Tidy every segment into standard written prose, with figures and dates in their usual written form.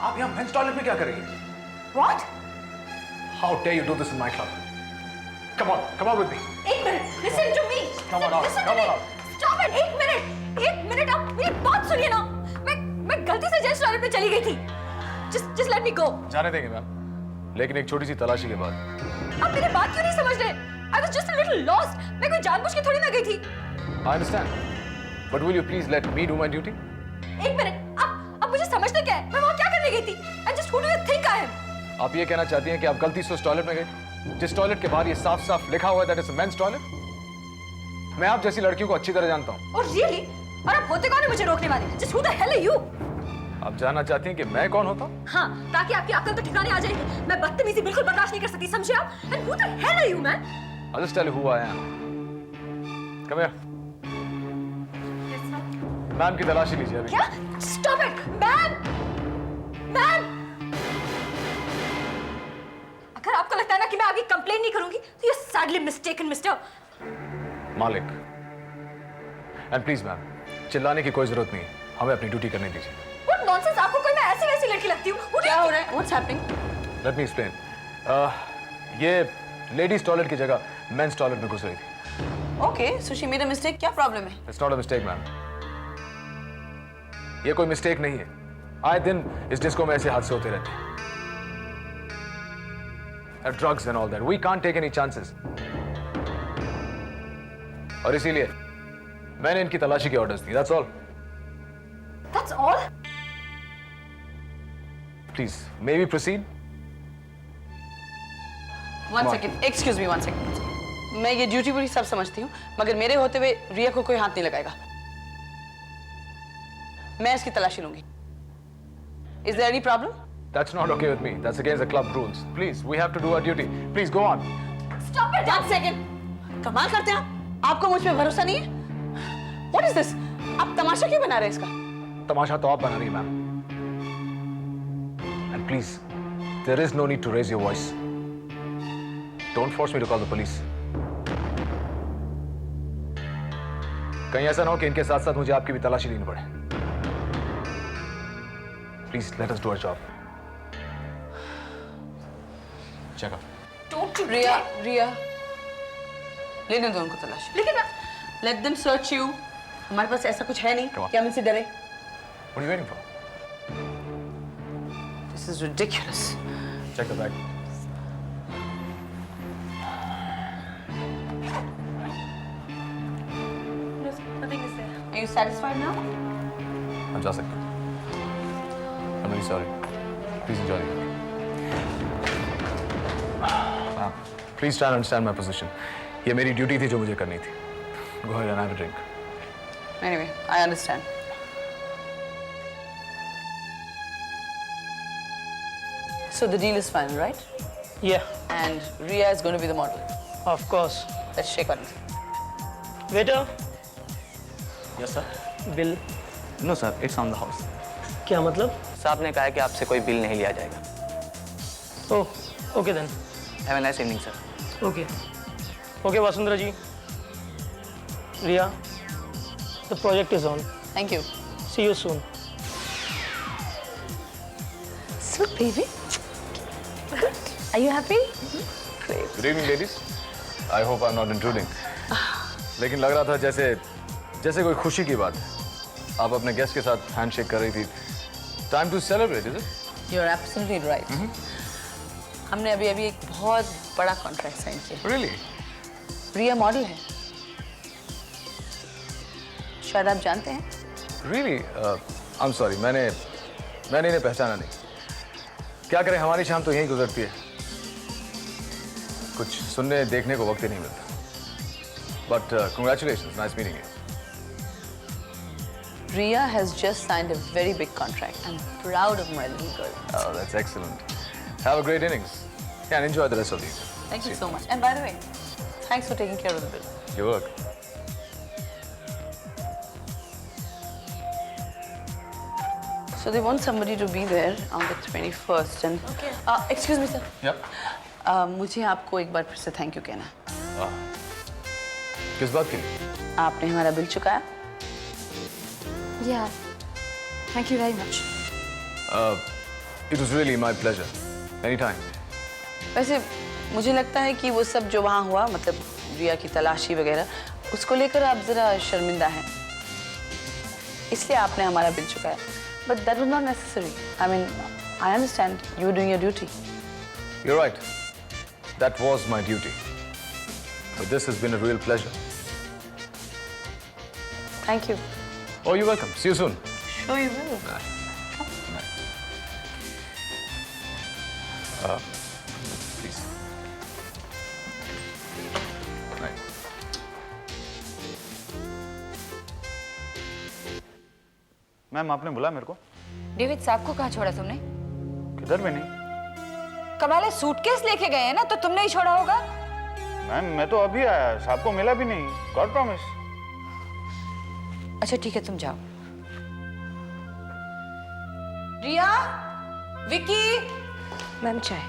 आप यहाँ mains toilet में क्या करेंगे? What? How dare you do this in my club? Come on with me. एक minute, listen to me. Come on out, Listen come to on me. out. Stop it. एक minute आप मेरी बात सुनिए ना. मैं गलती से जेंट्स टॉयलेट में चली गई थी. Just let me go. जाने देंगे मैम, लेकिन एक छोटी सी तलाशी के बाद. आप मेरी बात क्यों नहीं समझ रहे? I was just a little lost. मैं कोई जानबूझ के थोड़ी ना गई थी. I understand. But will you please let me do my duty? एक मिनट, आप मुझे समझते क्या है? मैं वहाँ क्या करने गई थी? And just who do you think I am? आप ये कहना चाहती हैं कि आप गलती से उस टॉयलेट में गए, जिस टॉयलेट के बाहर ये साफ-साफ लिखा हुआ है that it's a men's toilet? मैं आप जैसी लड़कियों को अच्छी तरह जानता हूँ. Oh really? और आप होते कौन है मुझे रोकने वाले? Just who the hell are you? आप जानना चाहती हैं कि मैं कौन होता हूँ? हाँ, ताकि आपकी अक्ल तो ठिकाने आ जाएगी. मैं बदतमीजी बिल्कुल बर्दाश्त नहीं कर सकती, समझे आप? And who the hell are you, man? I'll just tell you who I am. Come here. Ma'am की तलाशी लीजिए अभी. क्या? Stop it, ma'am! मैम! अगर आपको लगता है ना कि मैं आगे कंप्लेन नहीं करूंगी, तो you're sadly mistaken, मिस्टर. मालिक. And please मैम, चिल्लाने की कोई जरूरत नहीं. हमें अपनी ड्यूटी करने दीजिए. What nonsense! आपको कोई मैं ऐसी वैसी लड़की लगती हूँ? क्या हो रहा है? What's happening? Let me explain. ये लेडीज टॉयलेट की जगह मेंस टॉयलेट में घुस रही थी. Okay, so she made a mistake. क्या प्रॉब्लम है? It's not a mistake, ma'am. ये कोई मिस्टेक नहीं है. आए दिन इस डिस्को में ऐसे हादसे होते रहते हैं. Drugs and all that. We can't take any chances. और इसीलिए मैंने इनकी तलाशी के ऑर्डर्स दिए. That's all. That's all? Please, may we proceed? One second. Excuse me, one second. मैं ये ड्यूटी पूरी सब समझती हूँ, मगर मेरे होते हुए रिया को कोई हाथ नहीं लगाएगा. मैं इसकी तलाशी लूंगी. Is there any problem? That's not okay with me. That's against the club rules. Please, we have to do our duty. Please go on. Stop it! One second. कमाल करते हैं आप? आपको मुझ पे भरोसा नहीं है? What is this? आप तमाशा क्यों बना रहे हैं इसका? तमाशा तो आप बना रही हैं, ma'am. And please, there is no need to raise your voice. Don't force me to call the police. कहीं ऐसा ना हो कि इनके साथ-साथ मुझे आपकी भी तलाशी लेनी पड़े. Please, let us do our job. Check up. Don't you Riya, dare! रिया, लेने दो उनको तलाशी. लेकिन Let them search you. हमारे पास ऐसा कुछ है नहीं Come on. कि हम इनसे डरे. What are you waiting for? This is ridiculous. Check the bag. nothing is there. Are you satisfied now? I'm जा सकता हूँ. I'm really sorry. Please enjoy it. Ma'am, please try and understand my position. ये मेरी duty थी जो मुझे करनी थी. Go ahead and have a drink. Anyway, I understand. So the deal is final, right? Yeah, And Riya is going to be the model. of course. Let's shake hands. Waiter, yes sir. bill. No sir, it's on the house. क्या मतलब? साहब ने कहा है कि आपसे कोई bill नहीं लिया जाएगा. Oh, okay then. Have a nice evening sir. Okay. Okay, Vasundhara ji. Riya, the project is on. Thank you. See you soon. Sweet baby. Are you happy? Good evening, ladies. I hope I'm not intruding. लेकिन लग रहा था जैसे कोई खुशी की बात है. आप अपने गेस्ट के साथ हैंडशेक कर रही थी. Time to celebrate, is it? You're absolutely right. हमने अभी एक बहुत बड़ा कॉन्ट्रैक्ट साइन किया. Really? रिया मॉडल है. शायद आप जानते हैं. Really? I'm sorry. मैंने इन्हें पहचाना नहीं. क्या करें, हमारी शाम तो यहीं गुजरती है. कुछ सुनने देखने को वक्त ही नहीं मिलता. But congratulations, nice meeting you. Riya has just signed a very big contract. I'm proud of my little girl. Oh, that's excellent. Have a great innings. Yeah, and enjoy the rest of the evening. Thank you See so much. And by the way, thanks for taking care of the bill. Your work. So they want somebody to be there on the 21st. And Okay. Excuse me, sir. Yep. मुझे आपको एक बार फिर से thank you कहना है. किस बात के लिए? आपने हमारा बिल चुकाया. Yeah. Thank you very much. It was really my pleasure. Anytime. वैसे मुझे लगता है कि वो सब जो वहाँ हुआ, मतलब रिया की तलाशी वगैरह, उसको लेकर आप जरा शर्मिंदा हैं, इसलिए आपने हमारा बिल चुकाया. But that was not necessary. I mean, I understand you were doing your duty. You're right. That was my duty. But this has been a real pleasure. Thank you. Oh, you're welcome. See you soon. Sure you will. Please. Right. Ma'am आपने बुला मेरे को? David साहब को कहाँ छोड़ा तुमने? किधर भी नहीं। कमाले सूटकेस लेके गए हैं ना, तो तुमने ही छोड़ा होगा. मैम मैं तो अभी आया, साहब को मिला भी नहीं. God promise. अच्छा ठीक है, तुम जाओ. रिया, विकी. मैम चाय.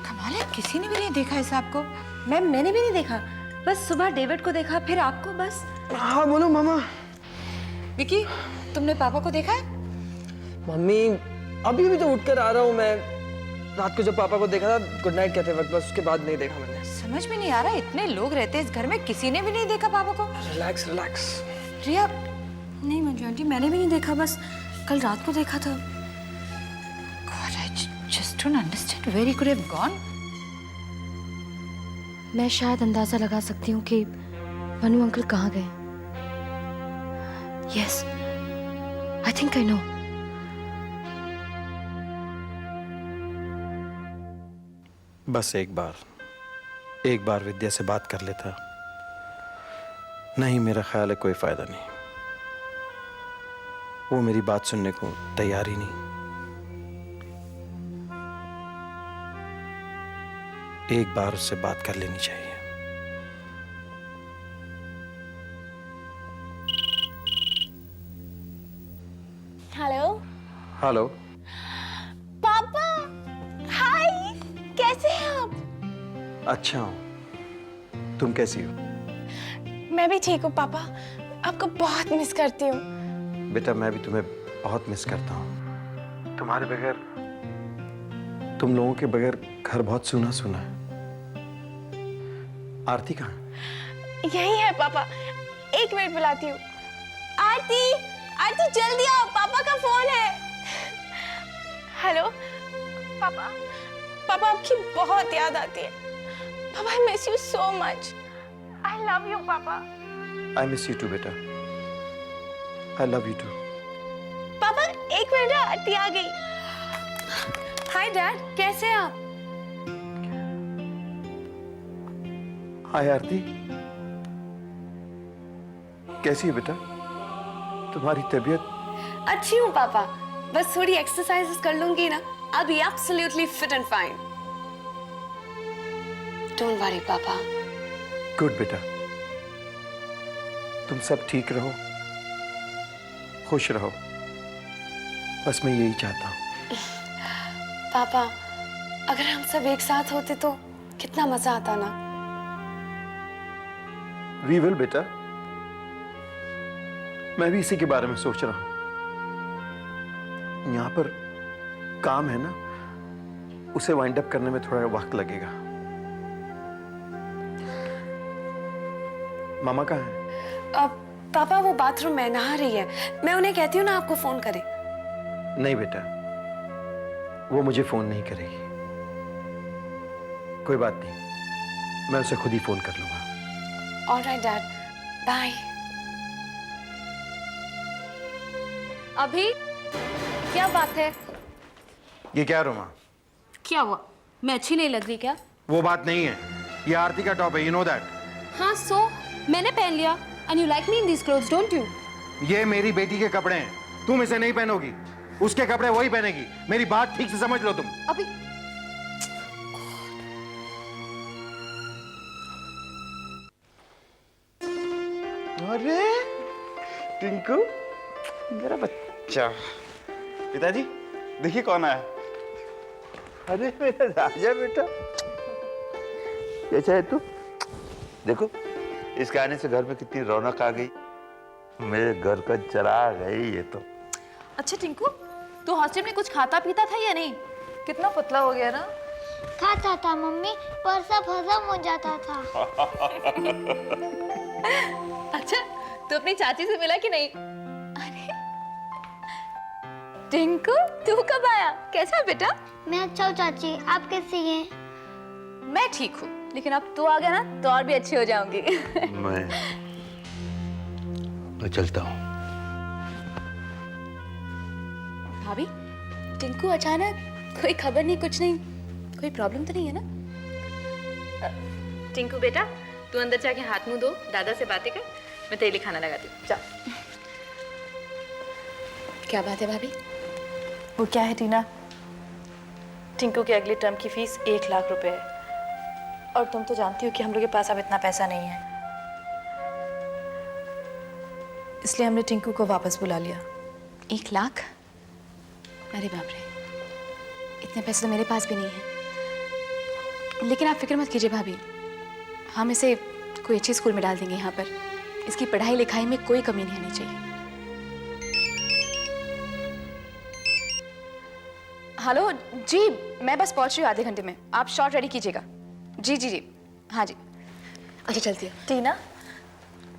कमाल है, किसी ने भी नहीं देखा है साहब को. मैम मैंने भी नहीं देखा, बस सुबह डेविड को देखा, फिर आपको. बस. हाँ बोलो मामा. विकी, तुमने पापा को देखा है? मम्मी अभी भी तो उठकर आ रहा हूँ मैं. रात को जब पापा को देखा था गुड नाइट कहते वक्त, बस उसके बाद नहीं देखा मैंने. समझ में नहीं आ रहा, इतने लोग रहते हैं इस घर में, किसी ने भी नहीं देखा पापा को. Relax relax. रिया. नहीं मंजू आंटी, मैंने भी नहीं देखा, बस कल रात को देखा था. God, I just don't understand where he could have gone. मैं शायद अंदाजा लगा सकती हूँ कि मनु अंकल कहाँ गए. Yes, I think I know. बस एक बार विद्या से बात कर लेता. नहीं, मेरा ख्याल है कोई फायदा नहीं. वो मेरी बात सुनने को तैयार ही नहीं. एक बार उससे बात कर लेनी चाहिए. हेलो. हेलो. पापा. हाय. कैसे हैं आप? अच्छा हूं. तुम कैसी हो? मैं भी ठीक हूँ पापा, आपको बहुत मिस करती हूँ. बेटा मैं भी तुम्हें बहुत मिस करता हूं. तुम्हारे बगैर, तुम लोगों के बगैर घर बहुत सूना सूना है. आरती कहाँ? यही है पापा, एक मिनट बुलाती हूँ. आरती, आरती जल्दी आओ, पापा का फोन है. हेलो पापा. पापा आपकी बहुत याद आती है. पापा I miss you so much. I love you पापा. आई मिस यू टू बेटा. I love you too. पापा एक मिनट, आरती आ गई. हाय डैड, कैसे हैं आप? हाय आरती. कैसी है बेटा? तुम्हारी तबीयत? अच्छी हूँ पापा, बस थोड़ी एक्सरसाइजेस कर लूंगी ना, I'll be absolutely fit and fine. Don't worry पापा. गुड बेटा. तुम सब ठीक रहो, खुश रहो, बस मैं यही चाहता हूँ. पापा अगर हम सब एक साथ होते तो कितना मजा आता ना. वी विल बेटा. मैं भी इसी के बारे में सोच रहा हूं. यहां पर काम है ना, उसे वाइंड अप करने में थोड़ा वक्त लगेगा. मामा कहाँ है? अब पापा वो बाथरूम में नहा रही है, मैं उन्हें कहती हूँ ना आपको फोन करें. नहीं बेटा, वो मुझे फोन नहीं करेगी. कोई बात नहीं, मैं उसे खुद ही फोन कर लूंगा. Alright dad, bye. अभी क्या बात है? ये क्या रोमा? क्या हुआ? मैं अच्छी नहीं लग रही क्या? वो बात नहीं है, ये आरती का टॉप है, यू नो दैट. हाँ, सो मैंने पहन लिया. And you like me in this clothes, don't you? ये मेरी बेटी के कपड़े हैं, तुम इसे नहीं पहनोगी. उसके कपड़े वही पहनेगी. मेरी बात ठीक से समझ लो तुम. अभी अरे टिंकू, मेरा बच्चा. पिताजी देखिए कौन आया. अरे मेरा राजा बेटा, कैसा है तू? देखो इसके आने से घर में कितनी रौनक आ गई. मेरे घर का चराग है ये तो. अच्छा टिंकू, तू हॉस्टल में कुछ खाता पीता था या नहीं? कितना पतला हो गया ना। खाता था मम्मी, पर सब हजम हो जाता था। अच्छा, तू अपनी चाची से मिला कि नहीं? अरे टिंकू, तू कब आया? कैसा है बेटा? मैं अच्छा हूँ चाची, आप कैसी हैं? मैं ठीक हूँ, लेकिन अब तू आ गया ना तो और भी अच्छी हो जाऊंगी। मैं चलता हूँ। भाभी, टिंकू अचानक, कोई खबर नहीं, कुछ नहीं, कोई प्रॉब्लम तो नहीं है ना? टिंकू बेटा, तू अंदर जाके हाथ मुंह धो, दादा से बातें कर, मैं तेरे लिए खाना लगाती हूँ। जा। क्या बात है भाभी? वो क्या है टीना, टिंकू के अगले टर्म की फीस 1 लाख रुपए है, और तुम तो जानती हो कि हम लोग के पास अब इतना पैसा नहीं है, इसलिए हमने टिंकू को वापस बुला लिया। 1 लाख? अरे बाप रे, इतने पैसे तो मेरे पास भी नहीं है। लेकिन आप फिक्र मत कीजिए भाभी, हम इसे कोई अच्छी स्कूल में डाल देंगे। यहाँ पर इसकी पढ़ाई लिखाई में कोई कमी नहीं आनी चाहिए। हेलो जी, मैं बस पहुँच रही हूँ आधे घंटे में, आप शॉर्ट रेडी कीजिएगा। जी जी जी, हाँ जी। अच्छा चलती है। टीना,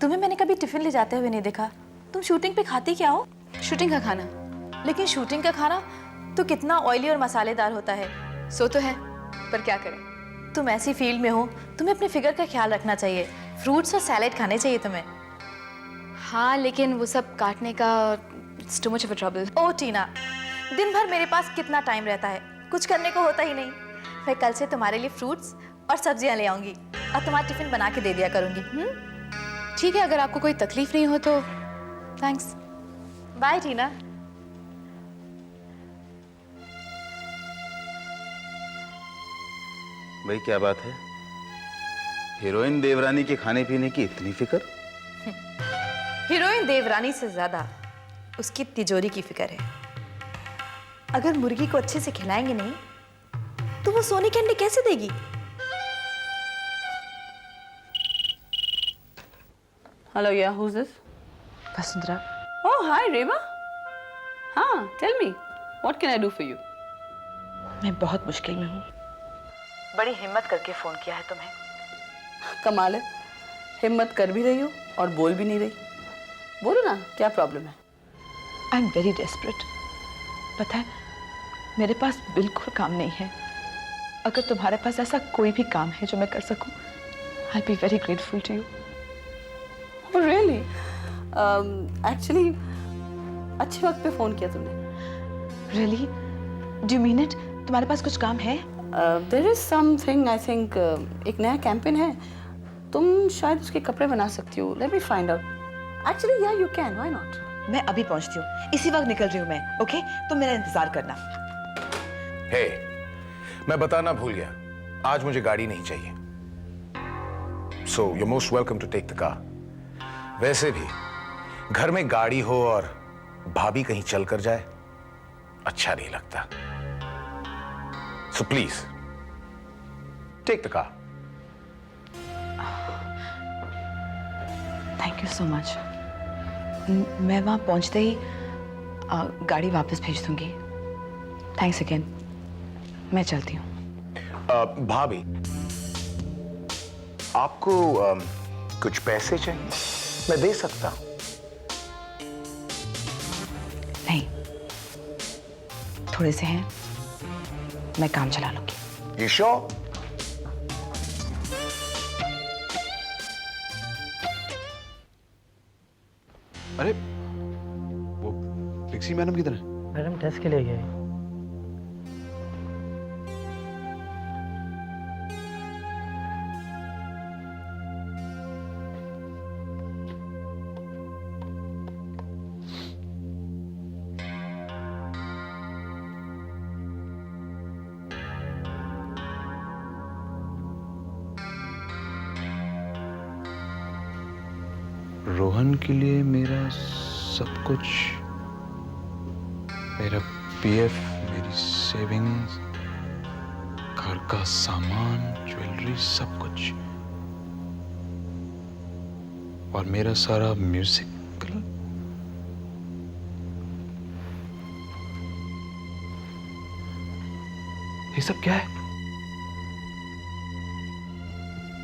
तुम्हें मैंने कभी टिफिन ले जाते हुए नहीं देखा। तुम शूटिंग पे खाती क्या हो? शूटिंग का खाना? लेकिन शूटिंग का खाना तो कितना ऑयली और मसालेदार होता है। सो तो है, पर क्या करें। तुम ऐसी फील्ड में हो, तुम्हें अपने फिगर का ख्याल रखना चाहिए। फ्रूट्स और सैलेड खाने चाहिए तुम्हें। हाँ, लेकिन वो सब काटने का, it's too much of a trouble. Oh Tina, दिन भर मेरे पास कितना टाइम रहता है, कुछ करने को होता ही नहीं। मैं कल से तुम्हारे लिए फ्रूट्स और सब्जियां ले आऊंगी और तुम्हारा टिफिन बना के दे दिया करूंगी। ठीक है, अगर आपको कोई तकलीफ नहीं हो तो थैंक्स। बाय टीना। भाई क्या बात है, हीरोइन देवरानी के खाने पीने की इतनी फिक्र? हीरोइन देवरानी से ज्यादा उसकी तिजोरी की फिक्र है। अगर मुर्गी को अच्छे से खिलाएंगे नहीं तो वो सोने के अंडे कैसे देगी? Hello, yeah, who's this? Vasundhara. Oh, hi, Reva. हाँ, tell me, what can I do for you? मैं बहुत मुश्किल में हूँ। बड़ी हिम्मत करके फोन किया है तुम्हें। कमाल है, हिम्मत कर भी रही हो और बोल भी नहीं रही। बोलो ना, क्या प्रॉब्लम है? I am very desperate. पता है, मेरे पास बिल्कुल काम नहीं है। अगर तुम्हारे पास ऐसा कोई भी काम है जो मैं कर सकूं, I be very grateful to you. Oh, really? Actually, अच्छे वक्त पे फोन किया तुमने। Really? Do you mean it? तुम्हारे पास कुछ काम है? There is something, I think, एक नया कैंपेन है, तुम शायद उसके कपड़े बना सकती हो। Let me find out. Actually, yeah, you can. Why not? मैं अभी पहुंचती हूँ, इसी वक्त निकल रही हूँ मैं। ओके? तुम मेरा इंतजार करना। हे, मैं बताना भूल गया, आज मुझे गाड़ी नहीं चाहिए। So you're most welcome to take the car. वैसे भी घर में गाड़ी हो और भाभी कहीं चल कर जाए, अच्छा नहीं लगता। So please, take the car. Thank you so much. मैं वहां पहुंचते ही गाड़ी वापस भेज दूंगी। Thanks again. मैं चलती हूँ। भाभी, आपको कुछ पैसे चाहिए? मैं दे सकता हूं। नहीं, थोड़े से हैं, मैं काम चला लूंगी। You sure? अरे वो पिक्सी मैडम किधर है? मैडम टेस्ट के लिए गए। रोहन के लिए मेरा सब कुछ, मेरा पीएफ, मेरी सेविंग्स, घर का सामान, ज्वेलरी, सब कुछ, और मेरा सारा म्यूजिक क्लब। ये सब क्या है?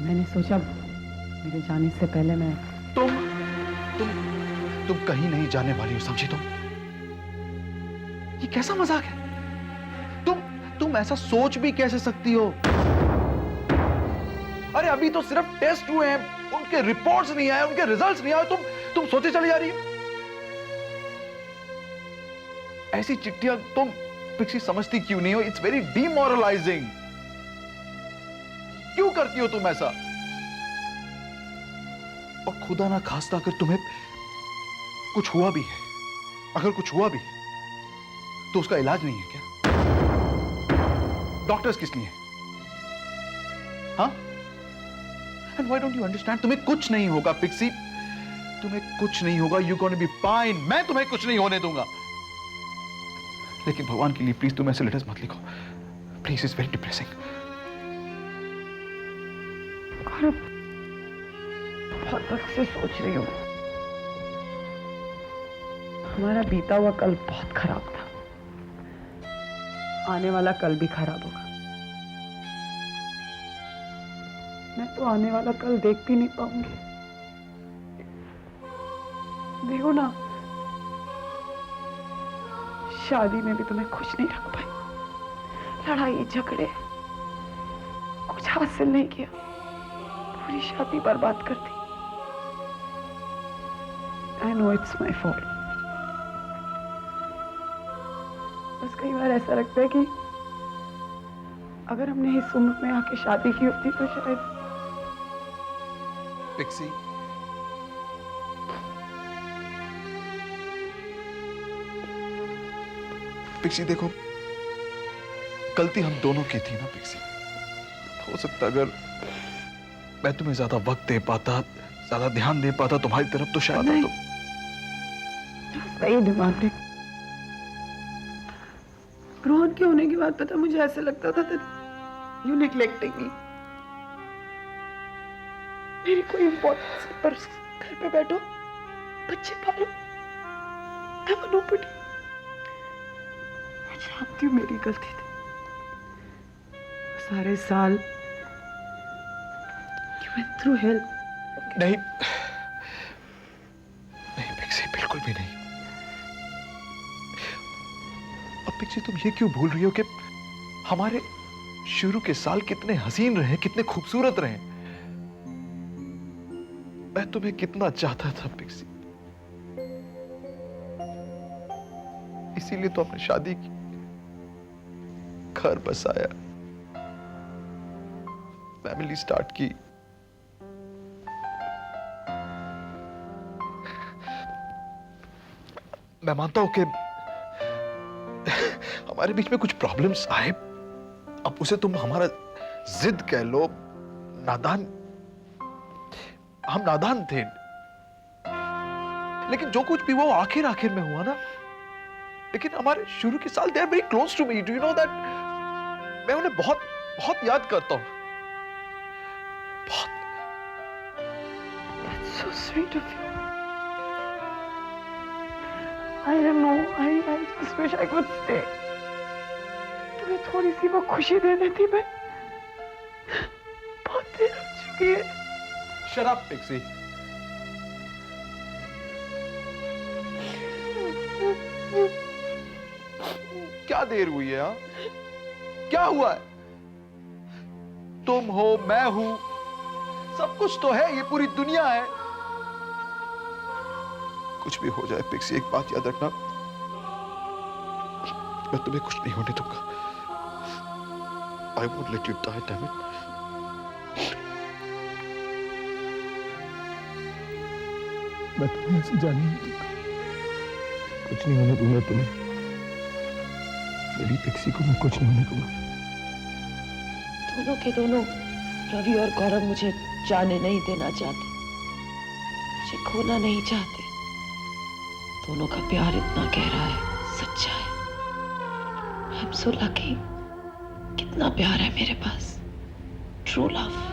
मैंने सोचा मेरे जाने से पहले मैं तुम कहीं नहीं जाने वाली हो, समझी तुम? ये कैसा मजाक है? तुम ऐसा सोच भी कैसे सकती हो? अरे अभी तो सिर्फ टेस्ट हुए हैं, उनके रिपोर्ट्स नहीं आए, उनके रिजल्ट्स नहीं आए, तुम सोचे चली जा रही हो। ऐसी चिट्ठियां तुम पिक्सी समझती क्यों नहीं हो? It's very demoralising. क्यों करती हो तुम ऐसा? और खुदा ना खास्ता अगर तुम्हें कुछ हुआ भी है, अगर कुछ हुआ भी है, तो उसका इलाज नहीं है क्या? डॉक्टर्स किस लिए? हाँ? And why don't you understand? तुम्हें कुछ नहीं होगा पिक्सी, तुम्हें कुछ नहीं होगा। You gonna be fine. मैं तुम्हें कुछ नहीं होने दूंगा। लेकिन भगवान के लिए प्लीज तुम ऐसे लेटर्स मत लिखो, प्लीज। It's very depressing. बहुत वक्त से सोच रही हूँ, हमारा बीता हुआ कल बहुत खराब था, आने वाला कल भी खराब होगा। मैं तो आने वाला कल देख भी नहीं पाऊंगी। देखो ना, शादी में भी तुम्हें खुश नहीं रख पाई, लड़ाई झगड़े, कुछ हासिल नहीं किया, पूरी शादी बर्बाद कर दी। I know it's my fault. बस कई बार ऐसा लगता है कि अगर हमने इस उम्र में आके शादी की होती तो शायद। पिक्सी, पिक्सी देखो, गलती हम दोनों की थी ना पिक्सी। हो सकता अगर मैं तुम्हें ज्यादा वक्त दे पाता, ज्यादा ध्यान दे पाता तुम्हारी तरफ, तो शायद तुम सही डिमांडिंग। रोहन के होने के बाद पता मुझे ऐसा लगता था यू नेग्लेक्टिंग मी। मेरी कोई इम्पोर्टेंस नहीं, पर घर पे बैठो, बच्चे पालो, I'm a nobody। मैं जानती हूँ मेरी गलती थी। सारे साल you went through hell। नहीं, नहीं पिक्सी, बिल्कुल भी नहीं। अब पिक्सी तुम ये क्यों भूल रही हो कि हमारे शुरू के साल कितने हसीन रहे, कितने खूबसूरत रहे? मैं तुम्हें कितना चाहता था पिक्सी, इसीलिए तो अपनी शादी की, घर बसाया, फैमिली स्टार्ट की। मैं मानता हूं कि हमारे बीच में कुछ प्रॉब्लम्स आए, अब उसे तुम हमारा जिद कह लो, नादान, हम नादान थे। लेकिन जो कुछ भी वो आखिर में हुआ ना, लेकिन हमारे शुरू के साल they are very close to me, do you know that? मैं उन्हें बहुत बहुत याद करता हूं, बहुत। That's so sweet of you। I don't know, I just wish I could stay। तुम्हें थोड़ी सी वो खुशी दे देती मैं, बहुत देर हो चुकी है। Shut up, Pixie। क्या देर हुई है? हाँ? क्या हुआ है? तुम हो, मैं हूं, सब कुछ तो है, ये पूरी दुनिया है। कुछ भी हो जाए पिक्सी, एक बात याद रखना, मैं तुम्हें कुछ नहीं होने दूंगा। I won't let you die, damn it। मैं तुम्हें ऐसे जाने नहीं दूंगा, कुछ नहीं होने दूंगा तुम्हें, मेरी पिक्सी को मैं कुछ नहीं होने दूंगा। दोनों के दोनों, रवि और गौरव, मुझे जाने नहीं देना चाहते, मुझे खोना नहीं चाहते। दोनों का प्यार इतना गहरा है, सच्चा है। I am so lucky. कितना प्यार है मेरे पास, ट्रू लव।